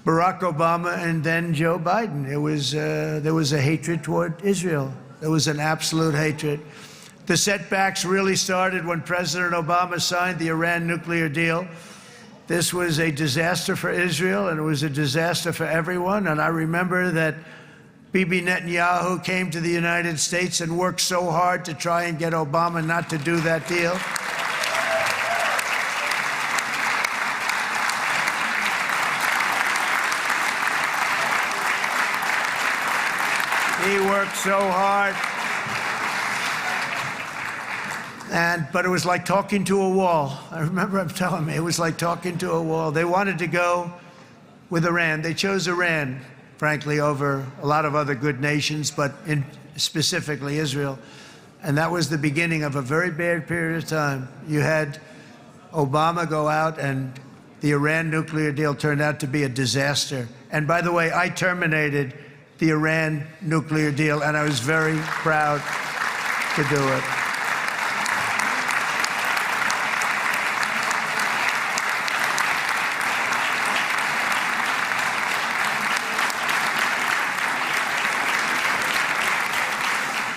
Barack Obama and then Joe Biden. There was a hatred toward Israel. There was an absolute hatred. The setbacks really started when President Obama signed the Iran nuclear deal. This was a disaster for Israel, and it was a disaster for everyone. And I remember that Bibi Netanyahu came to the United States and worked so hard to try and get Obama not to do that deal. He worked so hard. But it was like talking to a wall. I remember him telling me it was like talking to a wall. They wanted to go with Iran. They chose Iran, frankly, over a lot of other good nations, but specifically Israel. And that was the beginning of a very bad period of time. You had Obama go out, and the Iran nuclear deal turned out to be a disaster. And by the way, I terminated the Iran nuclear deal, and I was very proud to do it.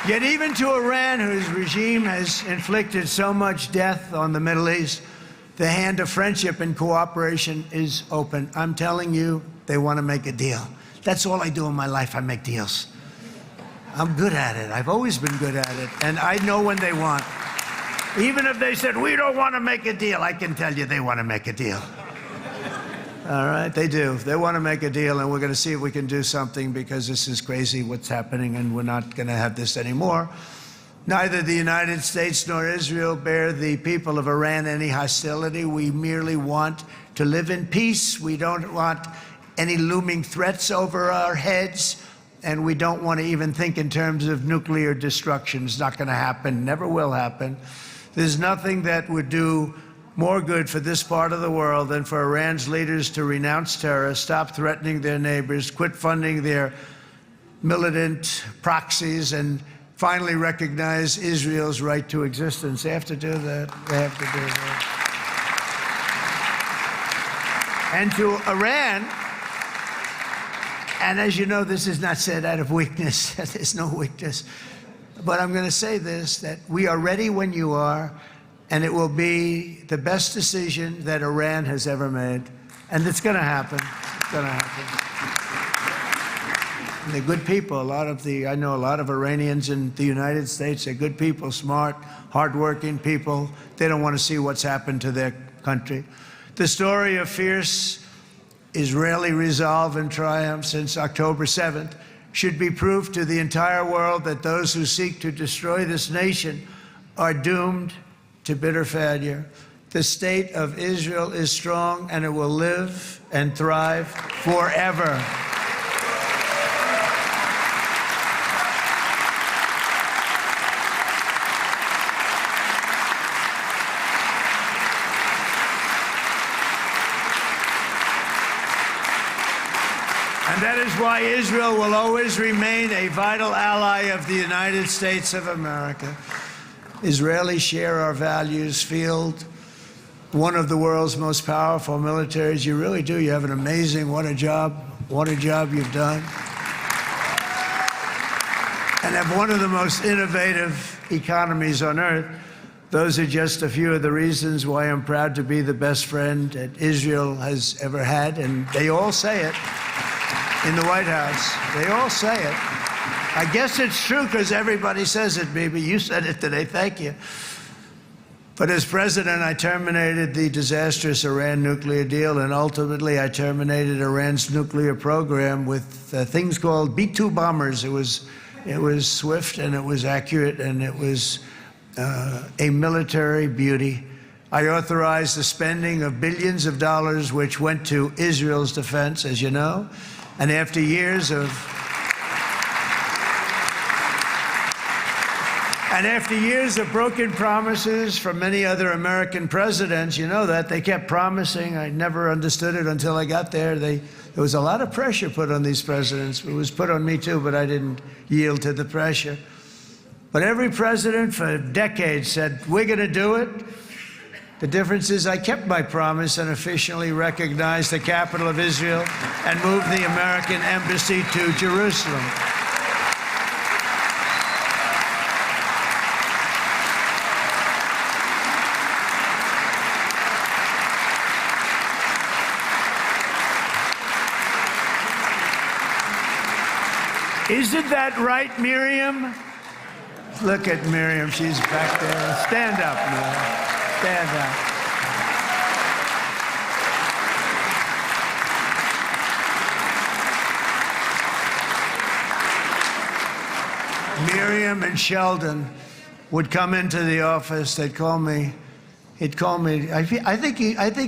Yet even to Iran, whose regime has inflicted so much death on the Middle East, the hand of friendship and cooperation is open. I'm telling you, they want to make a deal. That's all I do in my life. I make deals. I'm good at it. I've always been good at it. And I know when they want. Even if they said, we don't want to make a deal, I can tell you they want to make a deal. All right, they do. They want to make a deal, and we're going to see if we can do something, because this is crazy what's happening, and we're not going to have this anymore. Neither the United States nor Israel bear the people of Iran any hostility. We merely want to live in peace. We don't want any looming threats over our heads, and we don't want to even think in terms of nuclear destruction. It's not going to happen, never will happen. There's nothing that would do more good for this part of the world than for Iran's leaders to renounce terror, stop threatening their neighbors, quit funding their militant proxies, and finally recognize Israel's right to existence. They have to do that. They have to do that. And to Iran, and as you know, this is not said out of weakness. There's no weakness. But I'm going to say this, that we are ready when you are, and it will be the best decision that Iran has ever made. And it's going to happen. It's going to happen. And they're good people. I know a lot of Iranians in the United States. They're good people, smart, hardworking people. They don't want to see what's happened to their country. The story of fierce Israeli resolve and triumph since October 7th should be proof to the entire world that those who seek to destroy this nation are doomed to bitter failure. The state of Israel is strong, and it will live and thrive forever. And that is why Israel will always remain a vital ally of the United States of America. Israelis share our values, field one of the world's most powerful militaries. You really do. You have an amazing, what a job you've done. And have one of the most innovative economies on earth. Those are just a few of the reasons why I'm proud to be the best friend that Israel has ever had. And they all say it in the White House. They all say it. I guess it's true because everybody says it, baby. You said it today. Thank you. But as president, I terminated the disastrous Iran nuclear deal, and ultimately I terminated Iran's nuclear program with things called B-2 bombers. It was swift, and it was accurate, and it was a military beauty. I authorized the spending of billions of dollars, which went to Israel's defense, as you know. And after years of broken promises from many other American presidents, you know that, they kept promising. I never understood it until I got there. There was a lot of pressure put on these presidents. It was put on me too, but I didn't yield to the pressure. But every president for decades said, we're going to do it. The difference is I kept my promise and officially recognized the capital of Israel and moved the American embassy to Jerusalem. Isn't that right, Miriam? Look at Miriam. She's back there. Stand up, Miriam. Stand up. Miriam and Sheldon would come into the office. They'd call me. He'd call me. I think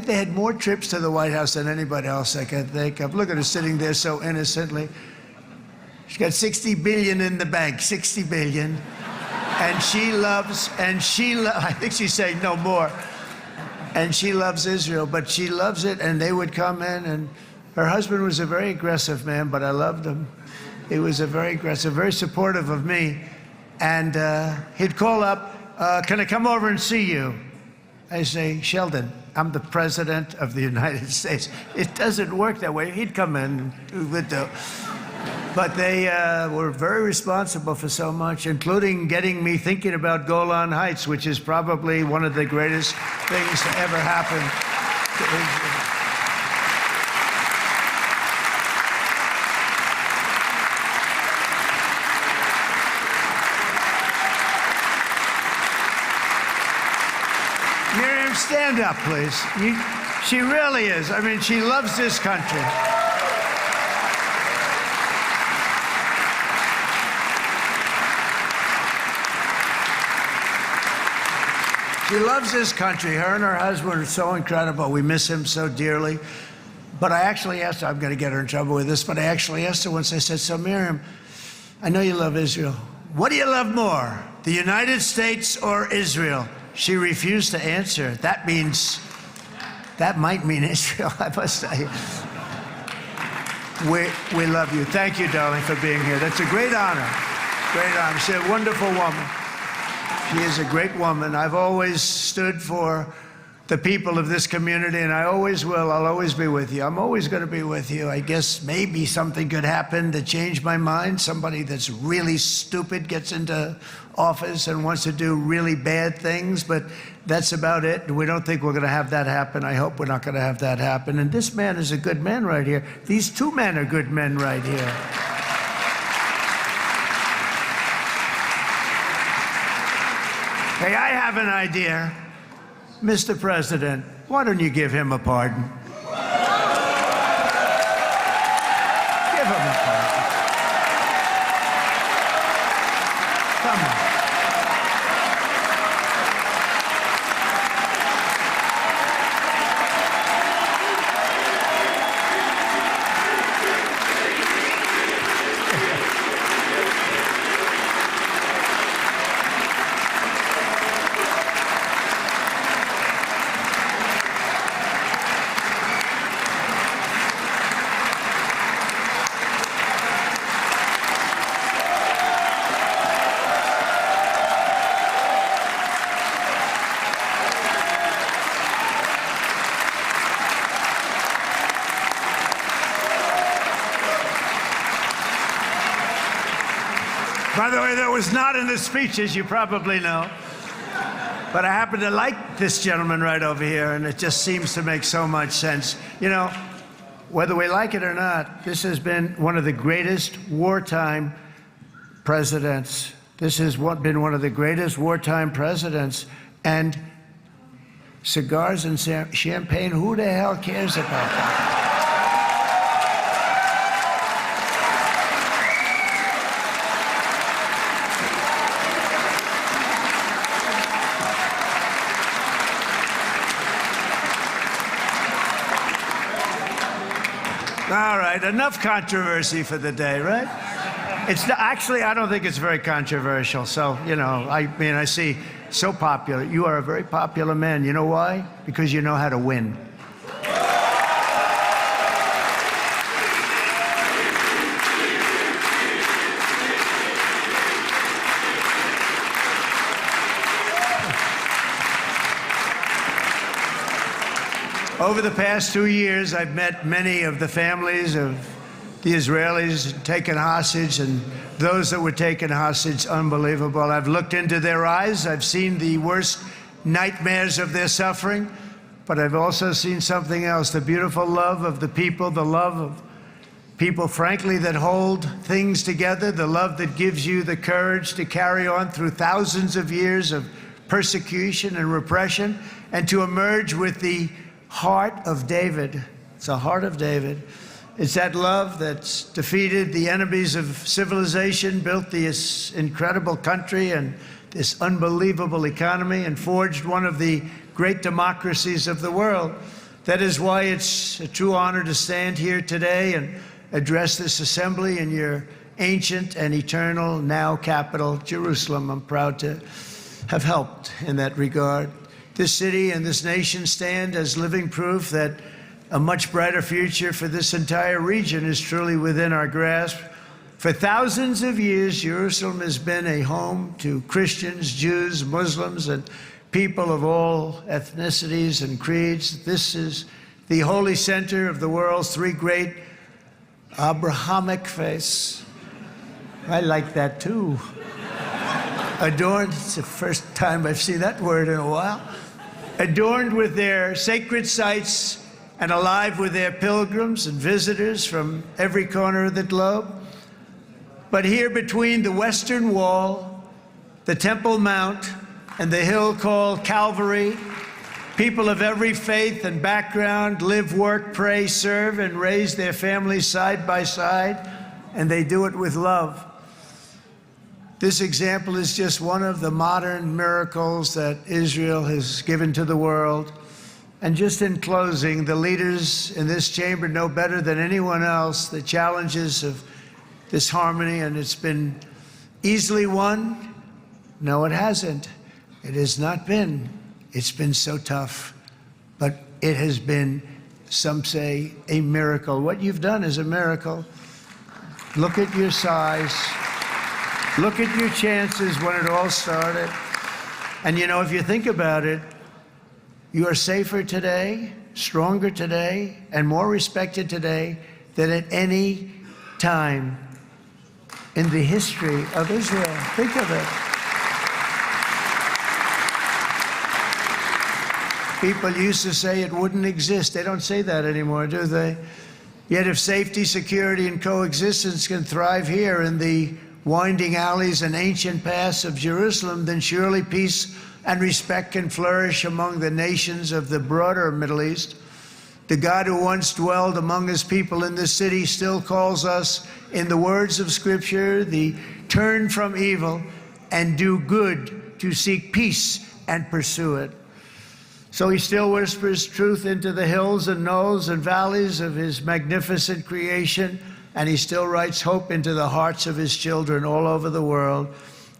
they had more trips to the White House than anybody else I can think of. Look at her sitting there so innocently. She's got $60 billion in the bank, $60 billion. And I think she's saying no more. And she loves Israel, but she loves it, and they would come in, and her husband was a very aggressive man, but I loved him. He was a very aggressive, very supportive of me. And he'd call up, can I come over and see you? I say, Sheldon, I'm the president of the United States. It doesn't work that way. He'd come in with the... But they were very responsible for so much, including getting me thinking about Golan Heights, which is probably one of the greatest things to ever happen to Israel. Miriam, stand up, please. She really is. I mean, she loves this country. She loves this country. Her and her husband are so incredible. We miss him so dearly. But I actually asked her, I'm going to get her in trouble with this, but I actually asked her once, I said, so Miriam, I know you love Israel. What do you love more, the United States or Israel? She refused to answer. That might mean Israel, I must say. We love you. Thank you, darling, for being here. That's a great honor. Great honor. She's a wonderful woman. She is a great woman. I've always stood for the people of this community, and I always will. I'll always be with you. I'm always going to be with you. I guess maybe something could happen to change my mind. Somebody that's really stupid gets into office and wants to do really bad things, but that's about it. We don't think we're going to have that happen. I hope we're not going to have that happen. And this man is a good man right here. These two men are good men right here. Hey, I have an idea. Mr. President, why don't you give him a pardon? Give him a pardon. Come on. By the way, that was not in the speeches, you probably know. But I happen to like this gentleman right over here, and it just seems to make so much sense. You know, whether we like it or not, this has been one of the greatest wartime presidents. This has been one of the greatest wartime presidents. And cigars and champagne, who the hell cares about that? All right, enough controversy for the day, right? Actually, I don't think it's very controversial. So, you know, I mean, I see so popular. You are a very popular man. You know why? Because you know how to win. Over the past 2 years, I've met many of the families of the Israelis taken hostage and those that were taken hostage. Unbelievable. I've looked into their eyes. I've seen the worst nightmares of their suffering, but I've also seen something else, the beautiful love of the people, the love of people, frankly, that hold things together, the love that gives you the courage to carry on through thousands of years of persecution and repression and to emerge with the heart of David. It's the heart of David. It's that love that's defeated the enemies of civilization, built this incredible country and this unbelievable economy, and forged one of the great democracies of the world. That is why it's a true honor to stand here today and address this assembly in your ancient and eternal now capital, Jerusalem. I'm proud to have helped in that regard. This city and this nation stand as living proof that a much brighter future for this entire region is truly within our grasp. For thousands of years, Jerusalem has been a home to Christians, Jews, Muslims, and people of all ethnicities and creeds. This is the holy center of the world's three great Abrahamic face. I like that too. Adorned, it's the first time I've seen that word in a while. Adorned with their sacred sites and alive with their pilgrims and visitors from every corner of the globe. But here between the Western Wall, the Temple Mount, and the hill called Calvary, people of every faith and background live, work, pray, serve, and raise their families side by side, and they do it with love. This example is just one of the modern miracles that Israel has given to the world. And just in closing, the leaders in this chamber know better than anyone else the challenges of this harmony, and it's been easily won. No, it hasn't. It has not been. It's been so tough, but it has been, some say, a miracle. What you've done is a miracle. Look at your size. Look at your chances when it all started. And you know, if you think about it, you are safer today, stronger today, and more respected today than at any time in the history of Israel. Think of it. People used to say it wouldn't exist. They don't say that anymore, do they? Yet if safety, security, and coexistence can thrive here in the winding alleys and ancient paths of Jerusalem, then surely peace and respect can flourish among the nations of the broader Middle East. The God who once dwelled among his people in this city still calls us, in the words of Scripture, the turn from evil and do good, to seek peace and pursue it. So he still whispers truth into the hills and knolls and valleys of his magnificent creation, and he still writes hope into the hearts of his children all over the world.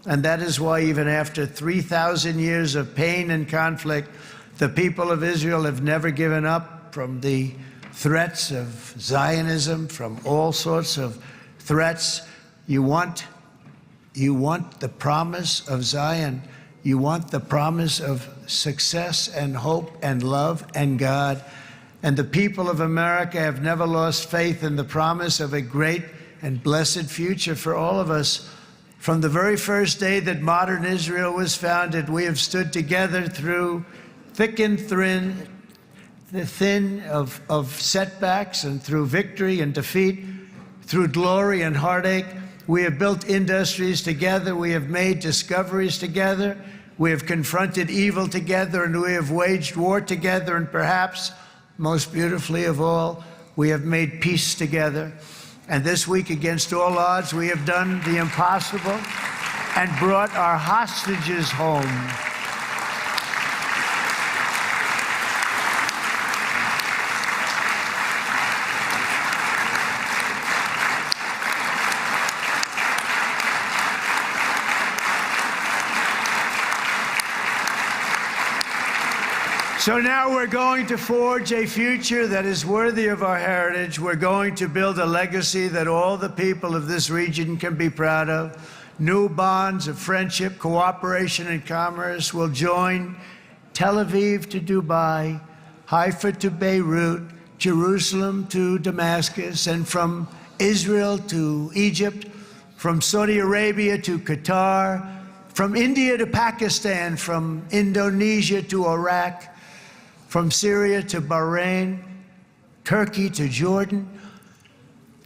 And that is why even after 3,000 years of pain and conflict, the people of Israel have never given up from the threats of Zionism, from all sorts of threats. You want the promise of Zion. You want the promise of success and hope and love and God. And the people of America have never lost faith in the promise of a great and blessed future for all of us. From the very first day that modern Israel was founded, we have stood together through thick and thin, the thin of setbacks, and through victory and defeat, through glory and heartache. We have built industries together. We have made discoveries together. We have confronted evil together, and we have waged war together, and perhaps most beautifully of all, we have made peace together. And this week, against all odds, we have done the impossible and brought our hostages home. So now we're going to forge a future that is worthy of our heritage. We're going to build a legacy that all the people of this region can be proud of. New bonds of friendship, cooperation, and commerce will join Tel Aviv to Dubai, Haifa to Beirut, Jerusalem to Damascus, and from Israel to Egypt, from Saudi Arabia to Qatar, from India to Pakistan, from Indonesia to Iraq, from Syria to Bahrain, Turkey to Jordan,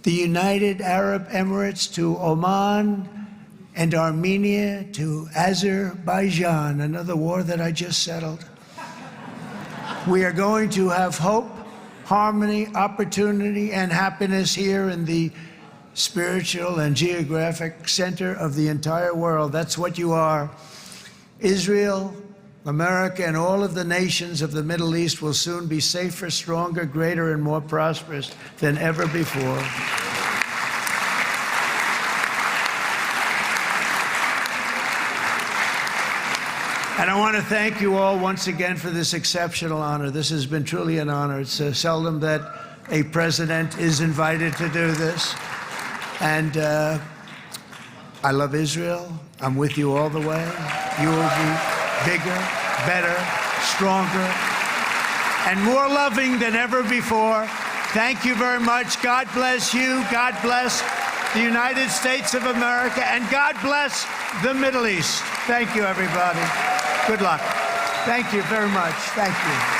the United Arab Emirates to Oman, and Armenia to Azerbaijan, another war that I just settled. We are going to have hope, harmony, opportunity, and happiness here in the spiritual and geographic center of the entire world. That's what you are. Israel, America, and all of the nations of the Middle East will soon be safer, stronger, greater, and more prosperous than ever before. And I want to thank you all once again for this exceptional honor. This has been truly an honor. It's seldom that a president is invited to do this. And I love Israel. I'm with you all the way. You will be bigger, better, stronger, and more loving than ever before. Thank you very much. God bless you. God bless the United States of America. And God bless the Middle East. Thank you, everybody. Good luck. Thank you very much. Thank you.